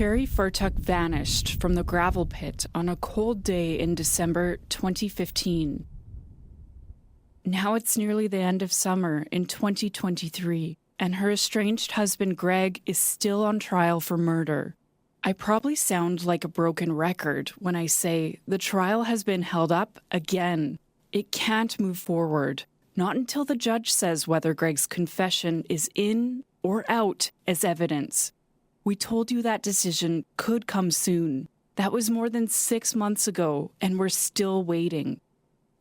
Sheree Fertuck vanished from the gravel pit on a cold day in December 2015. Now it's nearly the end of summer in 2023, and her estranged husband Greg is still on trial for murder. I probably sound like a broken record when I say the trial has been held up again. It can't move forward, not until the judge says whether Greg's confession is in or out as evidence. We told you that decision could come soon. That was more than 6 months ago, and we're still waiting.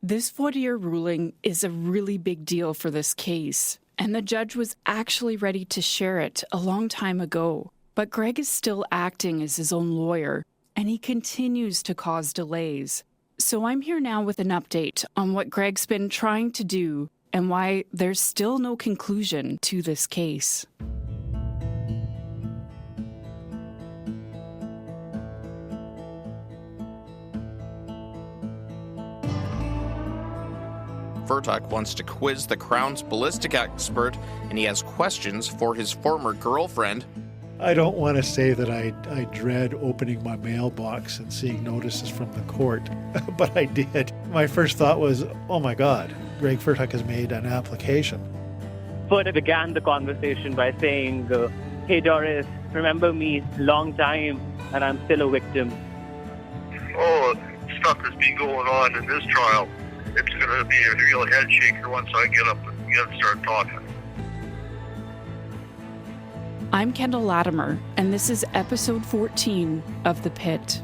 This voir ruling is a really big deal for this case, and the judge was actually ready to share it a long time ago. But Greg is still acting as his own lawyer, and he continues to cause delays. So I'm here now with an update on what Greg's been trying to do and why there's still no conclusion to this case. Fertuck wants to quiz the Crown's ballistic expert, and he has questions for his former girlfriend. I don't want to say that I dread opening my mailbox and seeing notices from the court, but I did. My first thought was, oh my God, Greg Fertuck has made an application. Fertuck began the conversation by saying, hey Doris, remember me, long time, and I'm still a victim. Oh, stuff that's been going on in this trial. It's going to be a real head shaker once I get up and start talking. I'm Kendall Latimer, and this is episode 14 of The Pit.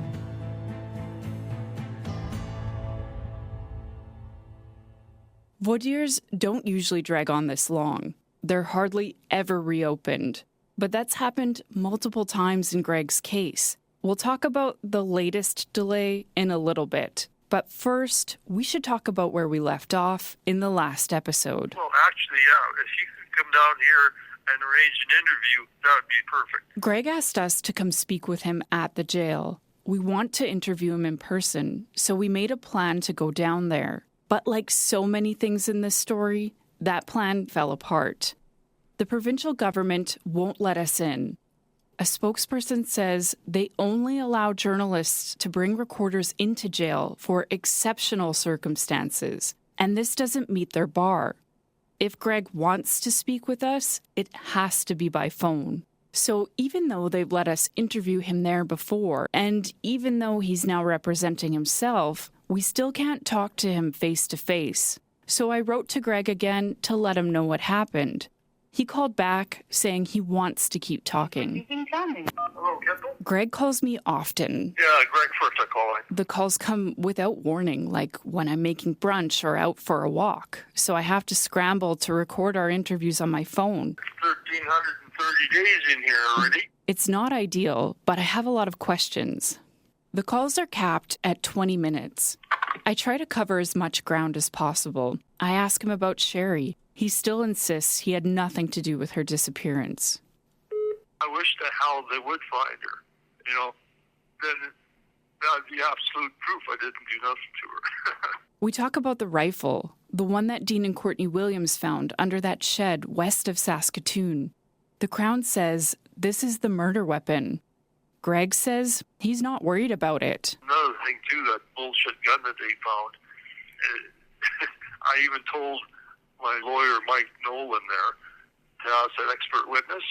Voir dires don't usually drag on this long. They're hardly ever reopened. But that's happened multiple times in Greg's case. We'll talk about the latest delay in a little bit. But first, we should talk about where we left off in the last episode. Well, actually, yeah, if you could come down here and arrange an interview, that would be perfect. Greg asked us to come speak with him at the jail. We want to interview him in person, so we made a plan to go down there. But like so many things in this story, that plan fell apart. The provincial government won't let us in. A spokesperson says they only allow journalists to bring recorders into jail for exceptional circumstances, and this doesn't meet their bar. If Greg wants to speak with us, it has to be by phone. So even though they've let us interview him there before, and even though he's now representing himself, we still can't talk to him face to face. So I wrote to Greg again to let him know what happened. He called back, saying he wants to keep talking. Hello, Kendall? Greg calls me often. Yeah, Greg Fertuck calling. The calls come without warning, like when I'm making brunch or out for a walk. So I have to scramble to record our interviews on my phone. 1,330 days in here already. It's not ideal, but I have a lot of questions. The calls are capped at 20 minutes. I try to cover as much ground as possible. I ask him about Sheree. He still insists he had nothing to do with her disappearance. I wish to hell they would find her. Then that would be absolute proof I didn't do nothing to her. We talk about the rifle, the one that Dean and Courtney Williams found under that shed west of Saskatoon. The Crown says this is the murder weapon. Greg says he's not worried about it. Another thing, too, that bullshit gun that they found. I even told my lawyer, Mike Nolan, there, to ask an expert witness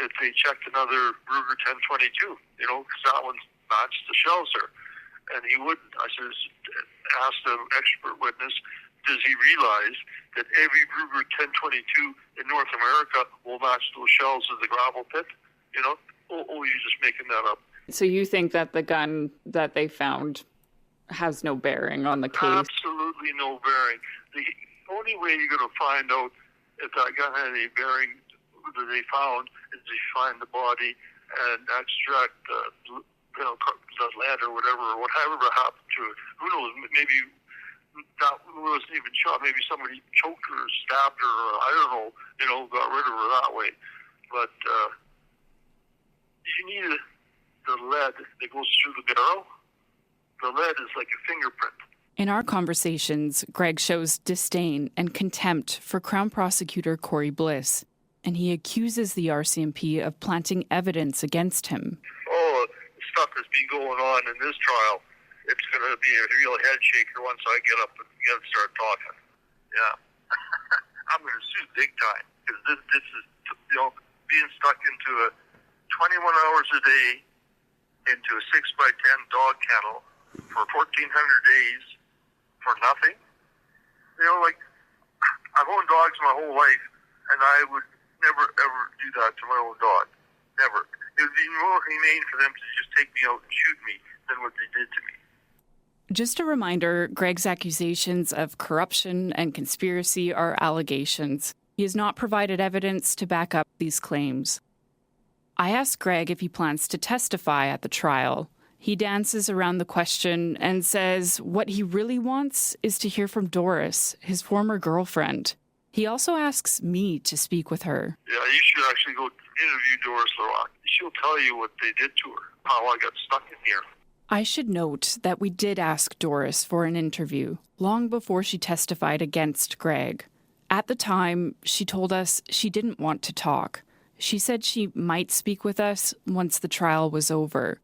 if they checked another Ruger 1022, because that one matched the shells there. And he wouldn't. I said, ask the expert witness, does he realize that every Ruger 1022 in North America will match those shells of the gravel pit? You're just making that up. So you think that the gun that they found has no bearing on the case? Absolutely no bearing. The only way you're going to find out if that gun had any bearing that they found is to find the body and extract the lead or whatever happened to it. Who knows? Maybe that wasn't even shot. Maybe somebody choked her or stabbed her, or I don't know, got rid of her that way. But you need the lead that goes through the barrel. The lead is like a fingerprint. In our conversations, Greg shows disdain and contempt for Crown Prosecutor Corey Bliss, and he accuses the RCMP of planting evidence against him. Oh, stuff that's been going on in this trial, it's going to be a real head shaker once I get up and start talking. Yeah. I'm going to sue big time, because this is, being stuck into a 21 hours a day into a 6x10 dog kennel for 1,400 days for nothing. I've owned dogs my whole life, and I would never, ever do that to my own dog. Never. It would be more humane for them to just take me out and shoot me than what they did to me. Just a reminder, Greg's accusations of corruption and conspiracy are allegations. He has not provided evidence to back up these claims. I asked Greg if he plans to testify at the trial. He dances around the question and says what he really wants is to hear from Doris, his former girlfriend. He also asks me to speak with her. Yeah, you should actually go interview Doris Larocque. She'll tell you what they did to her, how I got stuck in here. I should note that we did ask Doris for an interview long before she testified against Greg. At the time, she told us she didn't want to talk. She said she might speak with us once the trial was over.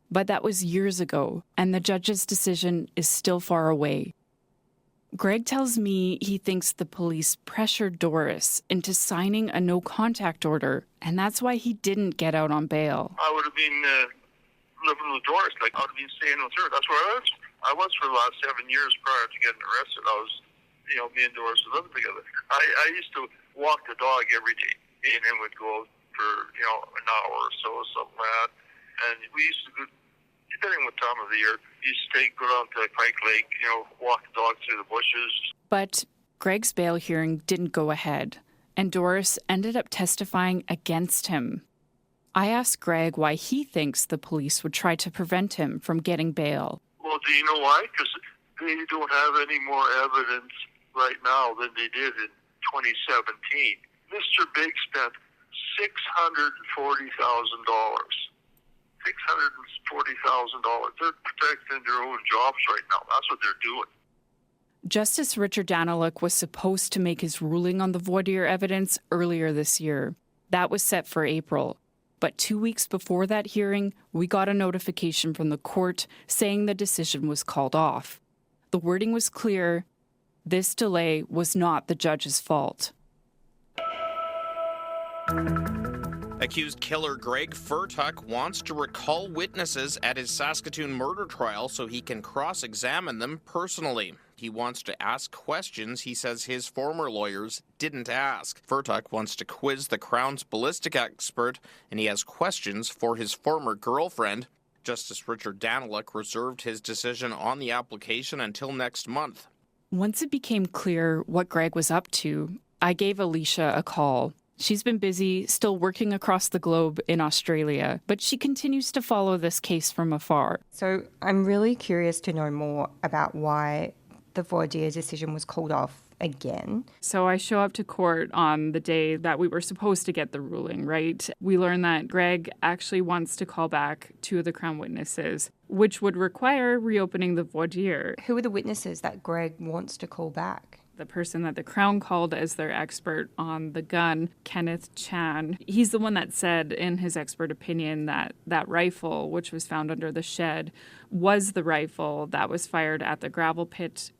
But that was years ago, and the judge's decision is still far away. Greg tells me he thinks the police pressured Doris into signing a no-contact order, and that's why he didn't get out on bail. I would have been living with Doris. I would have been staying with her. That's where I was for the last 7 years prior to getting arrested. I was, me and Doris were living together. I used to walk the dog every day. Me and him would go out for, an hour or so, something like that. And we used to go, depending what time of the year, we used to go down to Pike Lake, walk the dog through the bushes. But Greg's bail hearing didn't go ahead, and Doris ended up testifying against him. I asked Greg why he thinks the police would try to prevent him from getting bail. Well, do you know why? Because they don't have any more evidence right now than they did in 2017. Mr. Big spent $640,000. $640,000. They're protecting their own jobs right now. That's what they're doing. Justice Richard Daniluk was supposed to make his ruling on the voir dire evidence earlier this year. That was set for April. But 2 weeks before that hearing, we got a notification from the court saying the decision was called off. The wording was clear. This delay was not the judge's fault. Accused killer Greg Fertuck wants to recall witnesses at his Saskatoon murder trial so he can cross-examine them personally. He wants to ask questions he says his former lawyers didn't ask. Fertuck wants to quiz the Crown's ballistic expert, and he has questions for his former girlfriend. Justice Richard Daniluk reserved his decision on the application until next month. Once it became clear what Greg was up to, I gave Alicia a call. She's been busy, still working across the globe in Australia, but she continues to follow this case from afar. So I'm really curious to know more about why the voir dire decision was called off again. So I show up to court on the day that we were supposed to get the ruling, right? We learn that Greg actually wants to call back two of the Crown witnesses, which would require reopening the voir dire. Who are the witnesses that Greg wants to call back? The person that the Crown called as their expert on the gun, Kenneth Chan. He's the one that said in his expert opinion that that rifle, which was found under the shed, was the rifle that was fired at the gravel pit.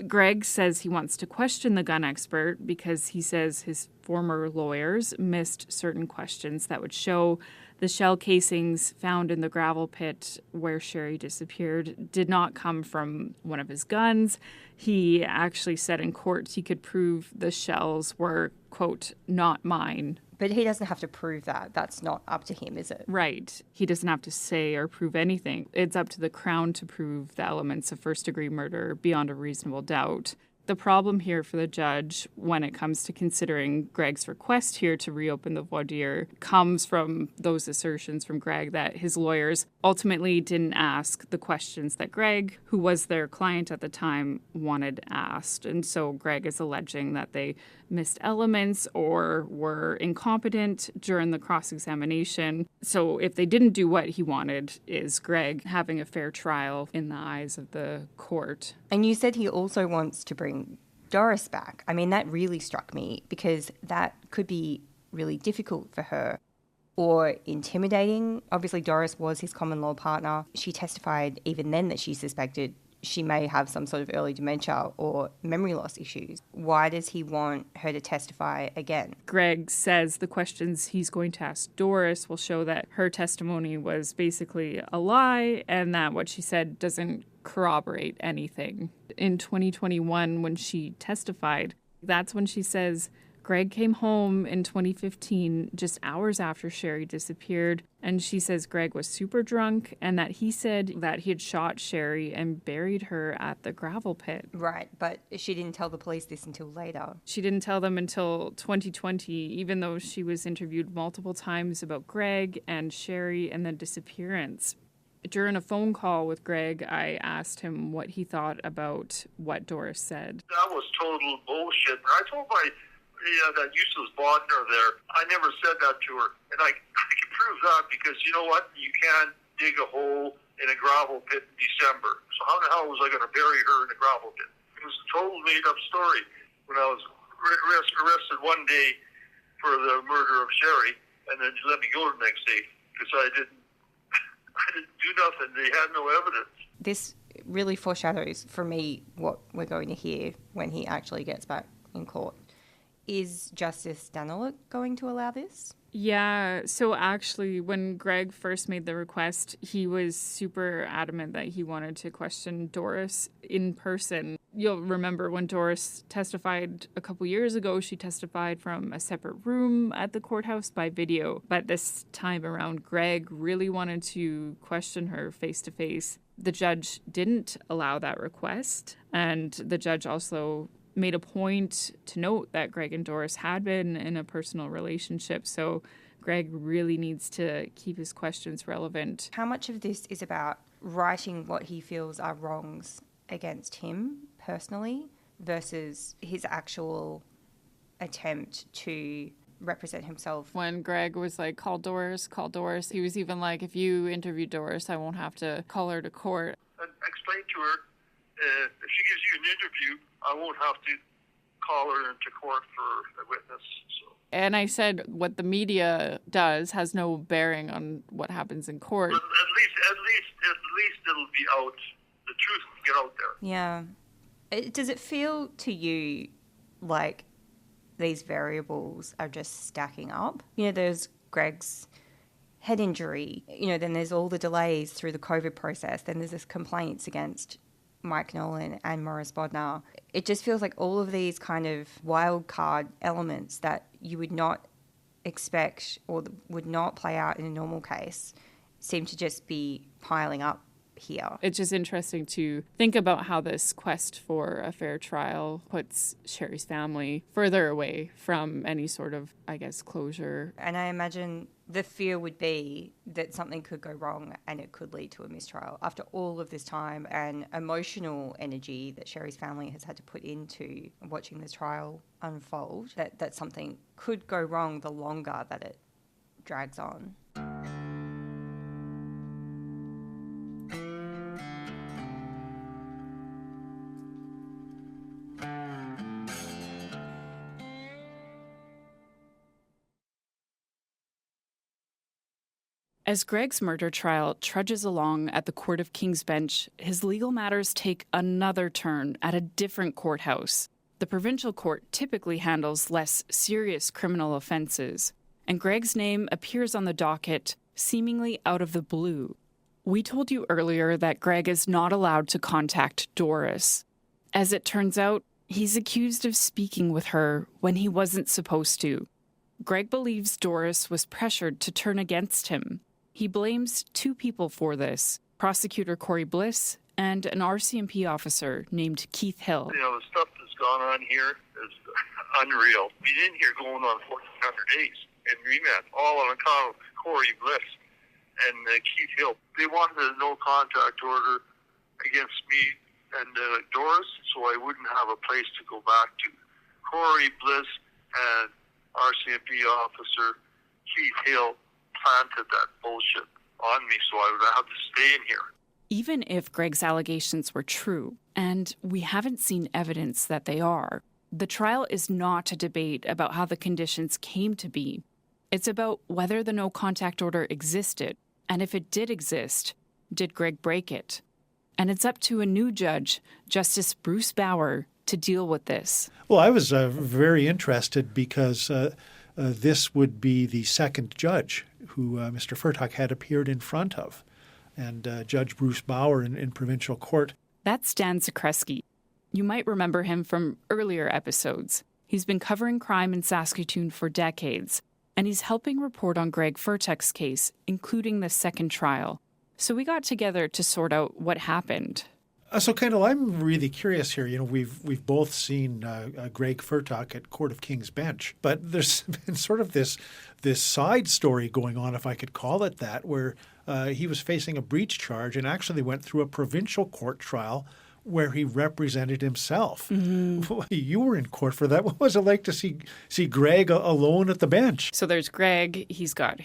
Greg says he wants to question the gun expert because he says his former lawyers missed certain questions that would show the shell casings found in the gravel pit where Sheree disappeared did not come from one of his guns. He actually said in court he could prove the shells were, quote, not mine. But he doesn't have to prove that. That's not up to him, is it? Right. He doesn't have to say or prove anything. It's up to the Crown to prove the elements of first-degree murder beyond a reasonable doubt. The problem here for the judge when it comes to considering Greg's request here to reopen the voir dire comes from those assertions from Greg that his lawyers ultimately didn't ask the questions that Greg, who was their client at the time, wanted asked. And so Greg is alleging that they missed elements or were incompetent during the cross-examination. So if they didn't do what he wanted, is Greg having a fair trial in the eyes of the court. And you said he also wants to bring Doris back. I mean, that really struck me because that could be really difficult for her. or intimidating. Obviously, Doris was his common law partner. She testified even then that she suspected she may have some sort of early dementia or memory loss issues. Why does he want her to testify again? Greg says the questions he's going to ask Doris will show that her testimony was basically a lie and that what she said doesn't corroborate anything. In 2021, when she testified, that's when she says Greg came home in 2015, just hours after Sheree disappeared, and she says Greg was super drunk and that he said that he had shot Sheree and buried her at the gravel pit. Right, but she didn't tell the police this until later. She didn't tell them until 2020, even though she was interviewed multiple times about Greg and Sheree and the disappearance. During a phone call with Greg, I asked him what he thought about what Doris said. That was total bullshit. I told that useless Bodner there, I never said that to her. And I can prove that because you know what? You can't dig a hole in a gravel pit in December. So how the hell was I going to bury her in a gravel pit? It was a total made-up story. When I was arrested one day for the murder of Sheree, and then you let me go the next day because I didn't do nothing. They had no evidence. This really foreshadows for me what we're going to hear when he actually gets back in court. Is Justice Daniluk going to allow this? Yeah, so actually, when Greg first made the request, he was super adamant that he wanted to question Doris in person. You'll remember when Doris testified a couple years ago, she testified from a separate room at the courthouse by video. But this time around, Greg really wanted to question her face to face. The judge didn't allow that request, and the judge also made a point to note that Greg and Doris had been in a personal relationship, so Greg really needs to keep his questions relevant. How much of this is about righting what he feels are wrongs against him personally versus his actual attempt to represent himself? When Greg was like, call Doris, he was even like, if you interview Doris, I won't have to call her to court. And explain to her, if she gives you an interview, I won't have to call her into court for a witness. So. And I said what the media does has no bearing on what happens in court. But at least it'll be out. The truth will get out there. Yeah. Does it feel to you like these variables are just stacking up? You know, there's Greg's head injury. You know, then there's all the delays through the COVID process. Then there's this complaints against Mike Nolan and Maurice Bodnar. It just feels like all of these kind of wild card elements that you would not expect or would not play out in a normal case seem to just be piling up here. It's just interesting to think about how this quest for a fair trial puts Sheree's family further away from any sort of, I guess, closure. And I imagine the fear would be that something could go wrong and it could lead to a mistrial. After all of this time and emotional energy that Sheree's family has had to put into watching this trial unfold, that something could go wrong the longer that it drags on. As Greg's murder trial trudges along at the Court of King's Bench, his legal matters take another turn at a different courthouse. The provincial court typically handles less serious criminal offenses, and Greg's name appears on the docket seemingly out of the blue. We told you earlier that Greg is not allowed to contact Doris. As it turns out, he's accused of speaking with her when he wasn't supposed to. Greg believes Doris was pressured to turn against him. He blames two people for this, Prosecutor Corey Bliss and an RCMP officer named Keith Hill. You know, the stuff that's gone on here is unreal. We've been here going on 1,400 days in remand, all on account of Corey Bliss and Keith Hill. They wanted a no-contact order against me and Doris, so I wouldn't have a place to go back to. Corey Bliss and RCMP officer Keith Hill planted that bullshit on me, so I would have to stay in here. Even if Greg's allegations were true, and we haven't seen evidence that they are, the trial is not a debate about how the conditions came to be. It's about whether the no contact order existed, and if it did exist, did Greg break it? And it's up to a new judge, Justice Bruce Bauer, to deal with this. Well, I was very interested because this would be the second judge who Mr. Fertuck had appeared in front of, and Judge Bruce Bauer in provincial court. That's Dan Zakreski. You might remember him from earlier episodes. He's been covering crime in Saskatoon for decades, and he's helping report on Greg Fertuck's case, including the second trial. So we got together to sort out what happened. So, Kendall, I'm really curious here. You know, we've both seen Greg Fertuck at Court of King's Bench, but there's been sort of this side story going on, if I could call it that, where he was facing a breach charge and actually went through a provincial court trial where he represented himself. Mm-hmm. You were in court for that. What was it like to see Greg alone at the bench? So there's Greg. He's got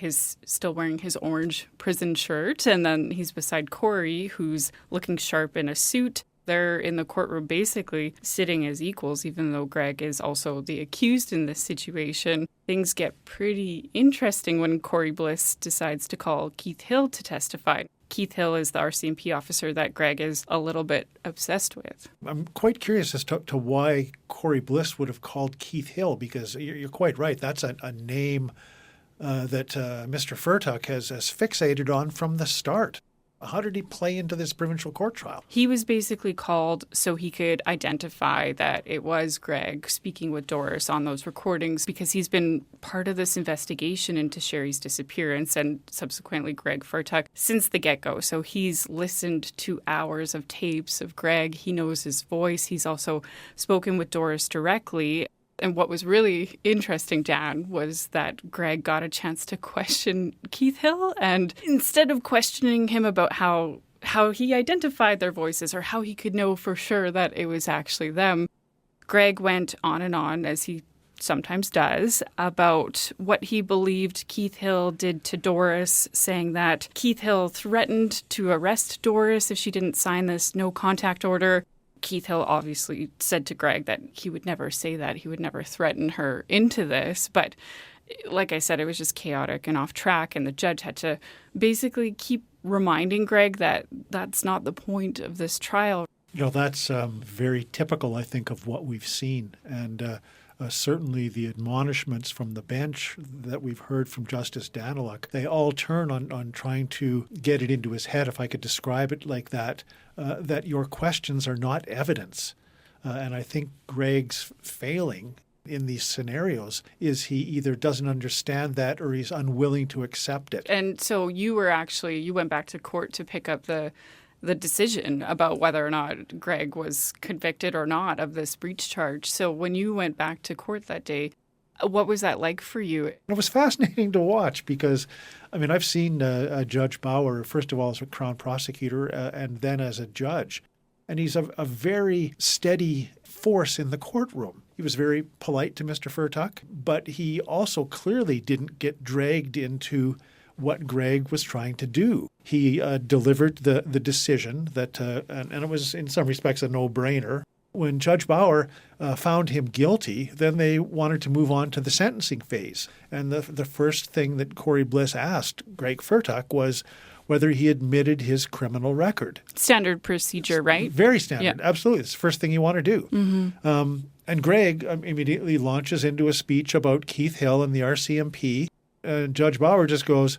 still wearing his orange prison shirt. And then he's beside Corey, who's looking sharp in a suit. They're in the courtroom basically sitting as equals, even though Greg is also the accused in this situation. Things get pretty interesting when Corey Bliss decides to call Keith Hill to testify. Keith Hill is the RCMP officer that Greg is a little bit obsessed with. I'm quite curious as to why Corey Bliss would have called Keith Hill, because you're quite right. That's a name that Mr. Fertuck has fixated on from the start. How did he play into this provincial court trial? He was basically called so he could identify that it was Greg speaking with Doris on those recordings, because he's been part of this investigation into Sheree's disappearance and subsequently Greg Fertuck since the get-go. So he's listened to hours of tapes of Greg. He knows his voice. He's also spoken with Doris directly. And what was really interesting, Dan, was that Greg got a chance to question Keith Hill. And instead of questioning him about how he identified their voices or how he could know for sure that it was actually them, Greg went on and on, as he sometimes does, about what he believed Keith Hill did to Doris, saying that Keith Hill threatened to arrest Doris if she didn't sign this no contact order. Keith Hill obviously said to Greg that he would never say that. He would never threaten her into this. But like I said, it was just chaotic and off track. And the judge had to basically keep reminding Greg that that's not the point of this trial. You know, that's very typical, I think, of what we've seen. And certainly the admonishments from the bench that we've heard from Justice Daniluk, they all turn on trying to get it into his head, if I could describe it like that, that your questions are not evidence. And I think Greg's failing in these scenarios is he either doesn't understand that or he's unwilling to accept it. And so you went back to court to pick up the decision about whether or not Greg was convicted or not of this breach charge. So when you went back to court that day, what was that like for you? It was fascinating to watch because, I mean, I've seen Judge Bauer, first of all, as a Crown prosecutor and then as a judge. And he's a very steady force in the courtroom. He was very polite to Mr. Fertuck, but he also clearly didn't get dragged into what Greg was trying to do. He delivered the decision that, and it was in some respects a no-brainer. When Judge Bauer found him guilty, then they wanted to move on to the sentencing phase. And the first thing that Corey Bliss asked Greg Fertuck was whether he admitted his criminal record. Standard procedure, right? Very standard, Yeah. Absolutely. It's the first thing you want to do. Mm-hmm. And Greg immediately launches into a speech about Keith Hill and the RCMP. Judge Bauer just goes,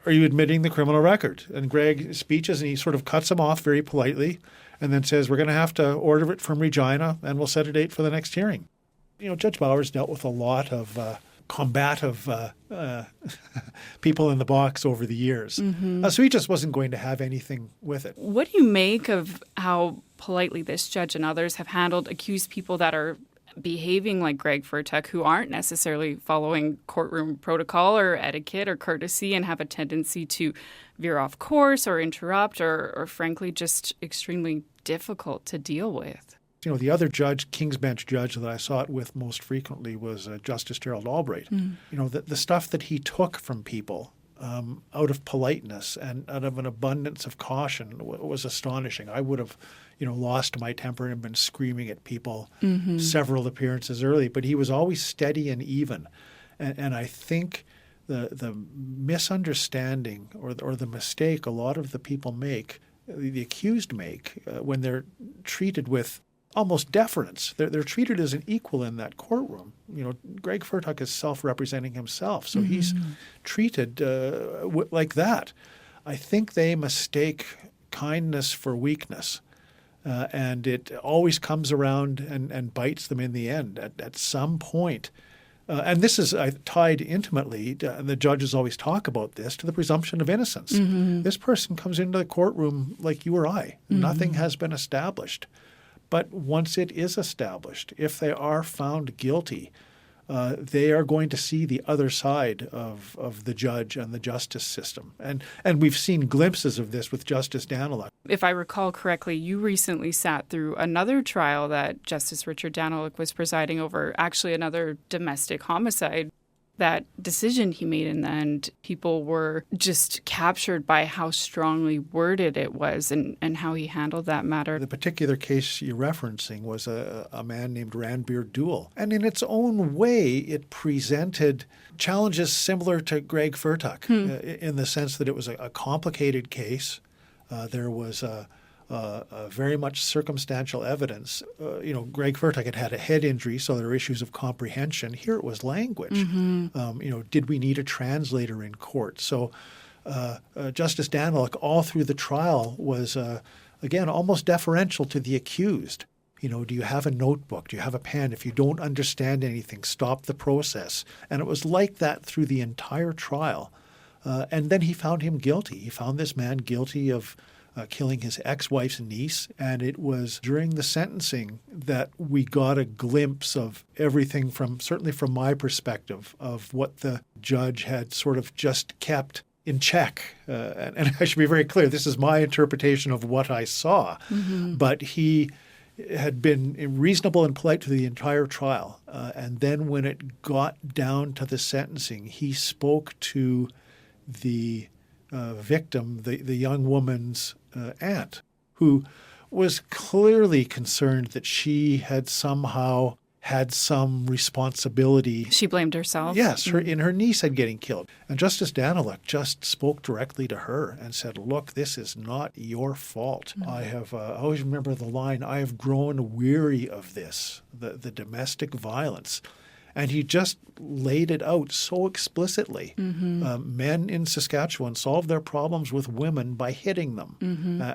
"Are you admitting the criminal record?" And Greg speeches and he sort of cuts him off very politely and then says, "We're going to have to order it from Regina and we'll set a date for the next hearing." You know, Judge Bauer's dealt with a lot of combative people in the box over the years. Mm-hmm. So he just wasn't going to have anything with it. What do you make of how politely this judge and others have handled accused people that are behaving like Greg Fertuck, who aren't necessarily following courtroom protocol or etiquette or courtesy and have a tendency to veer off course or interrupt or frankly just extremely difficult to deal with? You know, the other judge, King's Bench judge that I saw it with most frequently was Justice Gerald Albright. Mm. You know, the stuff that he took from people out of politeness and out of an abundance of caution was astonishing. I would have, lost my temper and been screaming at people several appearances early, but he was always steady and even. And I think the misunderstanding or the mistake a lot of the people make, the accused make, when they're treated with almost deference. They're treated as an equal in that courtroom. Greg Fertuck is self-representing himself, so he's treated like that. I think they mistake kindness for weakness, and it always comes around and bites them in the end at some point. And this is tied intimately, and the judges always talk about this, to the presumption of innocence. This person comes into the courtroom like you or I. Nothing has been established. But once it is established, if they are found guilty, they are going to see the other side of the judge and the justice system. And we've seen glimpses of this with Justice Daniluk. If I recall correctly, you recently sat through another trial that Justice Richard Daniluk was presiding over, actually another domestic homicide. That decision he made in the end, people were just captured by how strongly worded it was and how he handled that matter. The particular case you're referencing was a man named Ranbir Dul. And in its own way, it presented challenges similar to Greg Fertuck in the sense that it was a complicated case. There was very much circumstantial evidence. Greg Fertuck had a head injury, so there were issues of comprehension. Here it was language. Did we need a translator in court? So Justice Daniluk, all through the trial, was, again, almost deferential to the accused. Do you have a notebook? Do you have a pen? If you don't understand anything, stop the process. And it was like that through the entire trial. And then he found him guilty. He found this man guilty of killing his ex-wife's niece. And it was during the sentencing that we got a glimpse of everything certainly from my perspective, of what the judge had sort of just kept in check. And I should be very clear, this is my interpretation of what I saw. But he had been reasonable and polite to the entire trial. And then when it got down to the sentencing, he spoke to the victim, the young woman's aunt, who was clearly concerned that she had somehow had some responsibility. She blamed herself? Yes, in her niece had getting killed. And Justice Daniluk just spoke directly to her and said, look, this is not your fault. I always remember the line, I have grown weary of this, the domestic violence. And he just laid it out so explicitly. Men in Saskatchewan solve their problems with women by hitting them.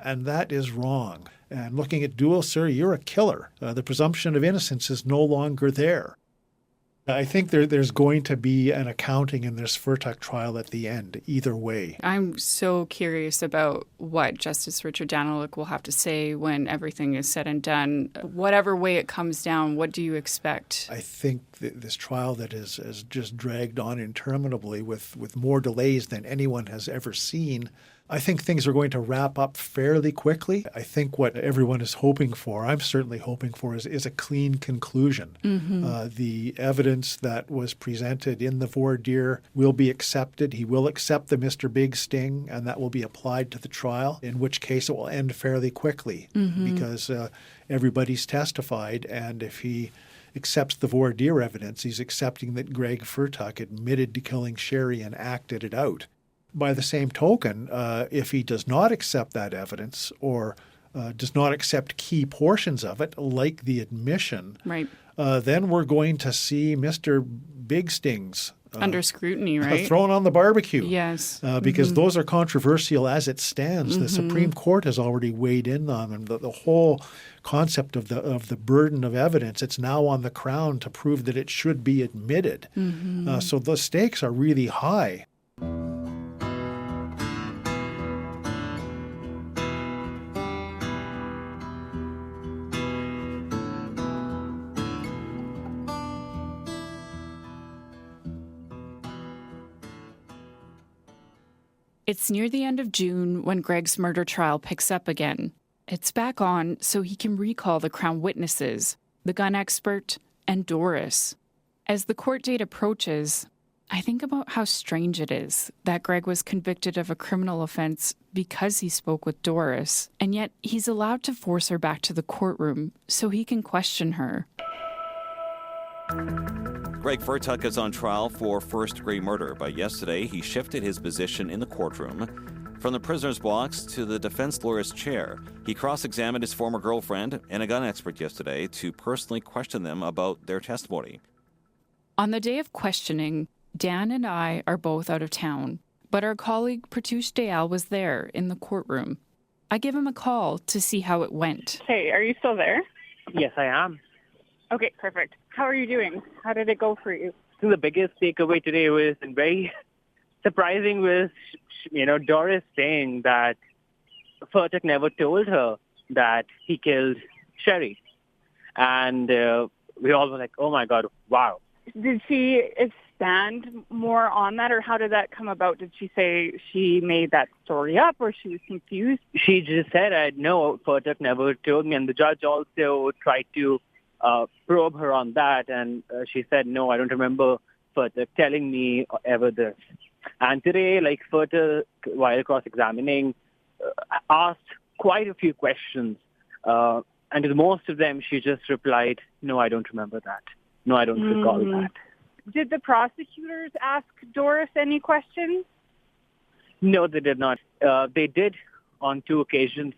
And that is wrong. And looking at Dul, sir, you're a killer. The presumption of innocence is no longer there. I think there's going to be an accounting in this Fertuck trial at the end, either way. I'm so curious about what Justice Richard Daniluk will have to say when everything is said and done. Whatever way it comes down, what do you expect? I think this trial that has just dragged on interminably with more delays than anyone has ever seen, I think things are going to wrap up fairly quickly. I think what everyone is hoping for, I'm certainly hoping for, is a clean conclusion. The evidence that was presented in the voir dire will be accepted. He will accept the Mr. Big Sting, and that will be applied to the trial, in which case it will end fairly quickly because everybody's testified, and if he accepts the voir dire evidence, he's accepting that Greg Fertuck admitted to killing Sheree and acted it out. By the same token, if he does not accept that evidence or does not accept key portions of it, like the admission, then we're going to see Mr. Big Stings under scrutiny, right? Thrown on the barbecue. Yes. Because those are controversial as it stands. The Supreme Court has already weighed in on them. The whole concept of the burden of evidence, it's now on the Crown to prove that it should be admitted. So the stakes are really high. It's near the end of June when Greg's murder trial picks up again. It's back on so he can recall the Crown witnesses, the gun expert, and Doris. As the court date approaches, I think about how strange it is that Greg was convicted of a criminal offense because he spoke with Doris, and yet he's allowed to force her back to the courtroom so he can question her. Greg Fertuck is on trial for first-degree murder, but yesterday he shifted his position in the courtroom from the prisoner's box to the defense lawyer's chair. He cross-examined his former girlfriend and a gun expert yesterday to personally question them about their testimony. On the day of questioning, Dan and I are both out of town, but our colleague Pratush Dayal was there in the courtroom. I give him a call to see how it went. Hey, are you still there? Yes, I am. Okay, perfect. How are you doing? How did it go for you? I think the biggest takeaway today was, and very surprising, was, Doris saying that Fertuck never told her that he killed Sheree. And we all were like, oh my God, wow. Did she expand more on that, or how did that come about? Did she say she made that story up, or she was confused? She just said, no, Fertuck never told me. And the judge also tried to probe her on that. And she said, no, I don't remember Fertuck telling me ever this. And today, Fertuck, while cross-examining, asked quite a few questions. And to most of them, she just replied, no, I don't remember that. No, I don't recall that. Did the prosecutors ask Doris any questions? No, they did not. They did on two occasions,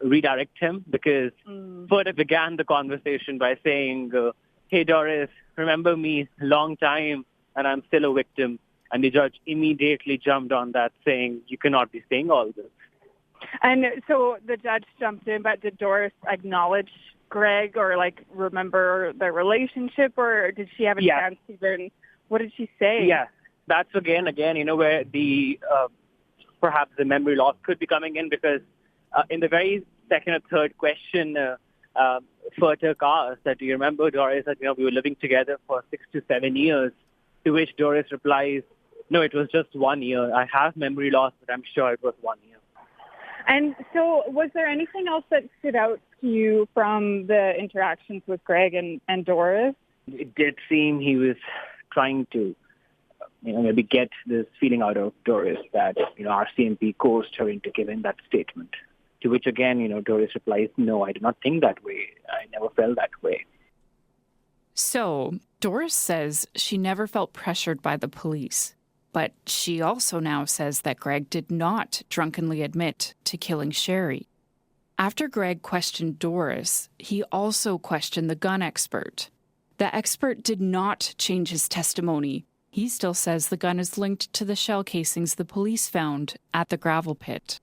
redirect him because Fertuck began the conversation by saying, hey, Doris, remember me, long time, and I'm still a victim. And the judge immediately jumped on that, saying, you cannot be saying all this. And so the judge jumped in, but did Doris acknowledge Greg or remember their relationship, or did she have a chance even? What did she say? Yeah, that's again, where the perhaps the memory loss could be coming in, because in the very second or third question, Fertuck asked that, do you remember, Doris, that we were living together for 6 to 7 years, to which Doris replies, no, it was just 1 year. I have memory loss, but I'm sure it was 1 year. And so was there anything else that stood out to you from the interactions with Greg and Doris? It did seem he was trying to, maybe get this feeling out of Doris that, RCMP coerced her into giving that statement. To which, again, Doris replies, no, I do not think that way. I never felt that way. So, Doris says she never felt pressured by the police. But she also now says that Greg did not drunkenly admit to killing Sheree. After Greg questioned Doris, he also questioned the gun expert. The expert did not change his testimony. He still says the gun is linked to the shell casings the police found at the gravel pit.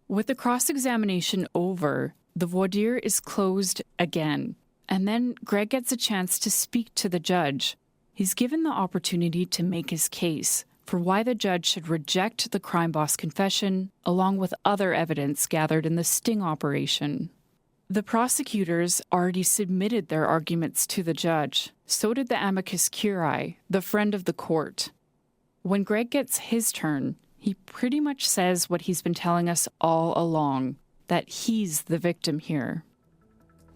With the cross-examination over, the voir dire is closed again. And then Greg gets a chance to speak to the judge. He's given the opportunity to make his case for why the judge should reject the crime boss confession, along with other evidence gathered in the sting operation. The prosecutors already submitted their arguments to the judge. So did the amicus curiae, the friend of the court. When Greg gets his turn, he pretty much says what he's been telling us all along, that he's the victim here.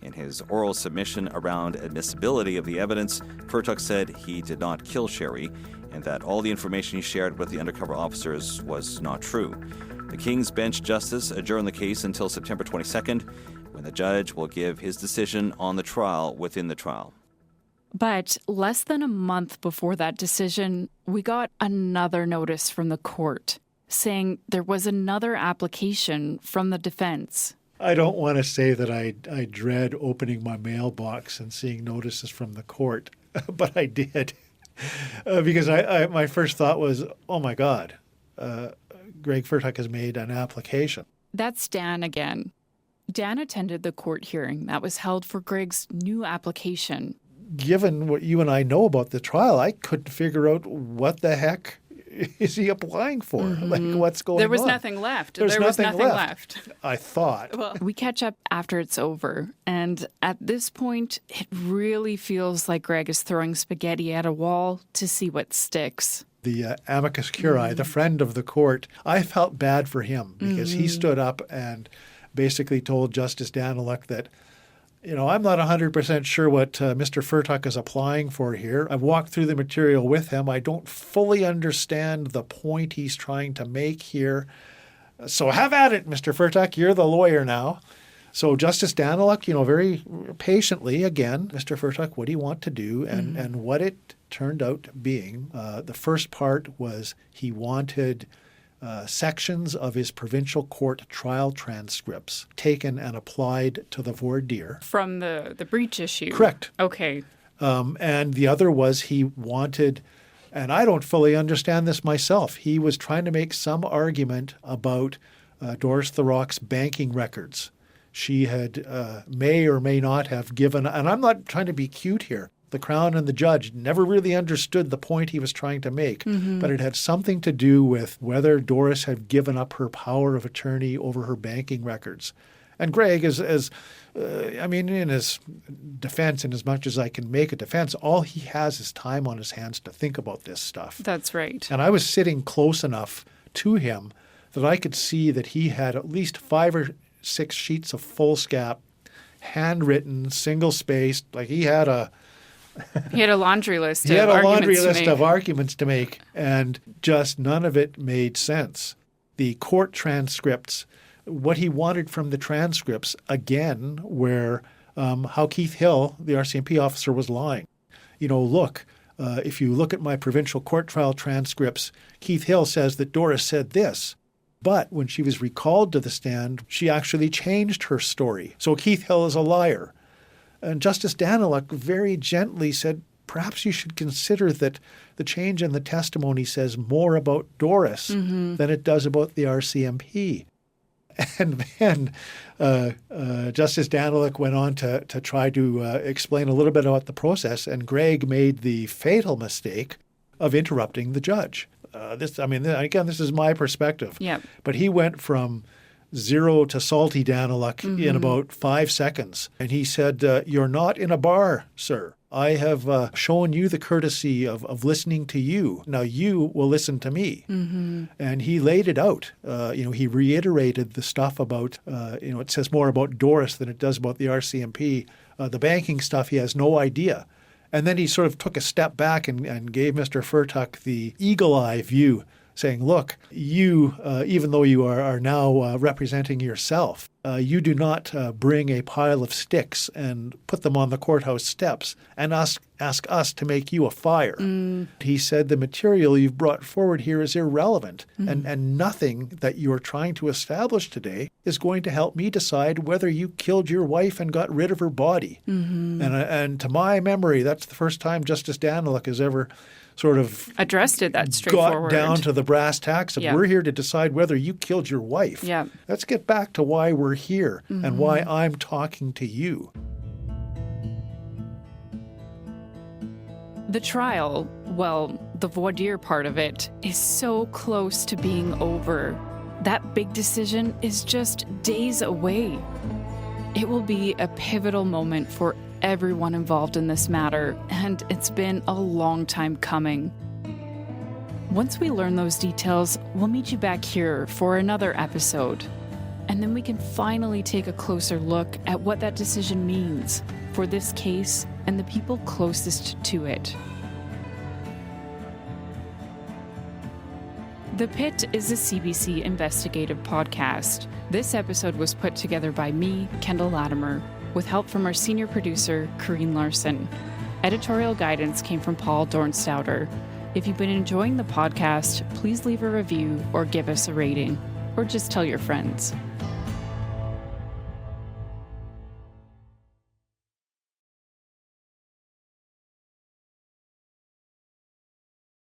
In his oral submission around admissibility of the evidence, Fertuck said he did not kill Sheree and that all the information he shared with the undercover officers was not true. The King's Bench Justice adjourned the case until September 22nd, when the judge will give his decision on the trial within the trial. But less than a month before that decision, we got another notice from the court saying there was another application from the defense. I don't want to say that I dread opening my mailbox and seeing notices from the court, but I did. Because my first thought was, oh my God, Greg Fertuck has made an application. That's Dan again. Dan attended the court hearing that was held for Greg's new application. Given what you and I know about the trial, I couldn't figure out what the heck is he applying for? What's going on? There was nothing left. There was nothing left. I thought. Well, we catch up after it's over. And at this point, it really feels like Greg is throwing spaghetti at a wall to see what sticks. The amicus curiae, the friend of the court, I felt bad for him because he stood up and basically told Justice Daniluk that, I'm not 100% sure what Mr. Fertuck is applying for here. I've walked through the material with him. I don't fully understand the point he's trying to make here. So have at it, Mr. Fertuck. You're the lawyer now. So Justice Daniluk, very patiently, again, Mr. Fertuck, what do you want to do? And what it turned out being, the first part was he wanted sections of his provincial court trial transcripts taken and applied to the voir dire. From the breach issue? Correct. Okay. And the other was he wanted, and I don't fully understand this myself, he was trying to make some argument about Doris Thurrock's banking records. She had may or may not have given, and I'm not trying to be cute here, the Crown and the judge never really understood the point he was trying to make, but it had something to do with whether Doris had given up her power of attorney over her banking records. And Greg, in his defense, and as much as I can make a defense, all he has is time on his hands to think about this stuff. That's right. And I was sitting close enough to him that I could see that he had at least 5 or 6 sheets of foolscap, handwritten, single-spaced, like he had a laundry list of arguments to make, and just none of it made sense. The court transcripts, what he wanted from the transcripts, again, were how Keith Hill, the RCMP officer, was lying. If you look at my provincial court trial transcripts, Keith Hill says that Doris said this. But when she was recalled to the stand, she actually changed her story. So Keith Hill is a liar. And Justice Daniluk very gently said, perhaps you should consider that the change in the testimony says more about Doris than it does about the RCMP. And then Justice Daniluk went on to try to explain a little bit about the process, and Greg made the fatal mistake of interrupting the judge. This is my perspective. Yeah. But he went from zero to salty Daniluk in about 5 seconds. And he said, you're not in a bar, sir. I have shown you the courtesy of listening to you. Now you will listen to me. And he laid it out. He reiterated the stuff about, it says more about Doris than it does about the RCMP. The banking stuff, he has no idea. And then he sort of took a step back and gave Mr. Fertuck the eagle-eye view, saying, look, you, even though you are now representing yourself, you do not bring a pile of sticks and put them on the courthouse steps and ask us to make you a fire. He said the material you've brought forward here is irrelevant, and nothing that you're trying to establish today is going to help me decide whether you killed your wife and got rid of her body. And to my memory, that's the first time Justice Daniluk has ever sort of addressed it that straightforward. Got down to the brass tacks of we're here to decide whether you killed your wife. Yeah. Let's get back to why we're here and why I'm talking to you. The trial, the voir dire part of it, is so close to being over. That big decision is just days away. It will be a pivotal moment for everyone involved in this matter, and it's been a long time coming. Once we learn those details, we'll meet you back here for another episode. And then we can finally take a closer look at what that decision means for this case and the people closest to it. The Pit is a CBC investigative podcast. This episode was put together by me, Kendall Latimer, with help from our senior producer, Corrine Larson. Editorial guidance came from Paul Dornstouter. If you've been enjoying the podcast, please leave a review or give us a rating, or just tell your friends.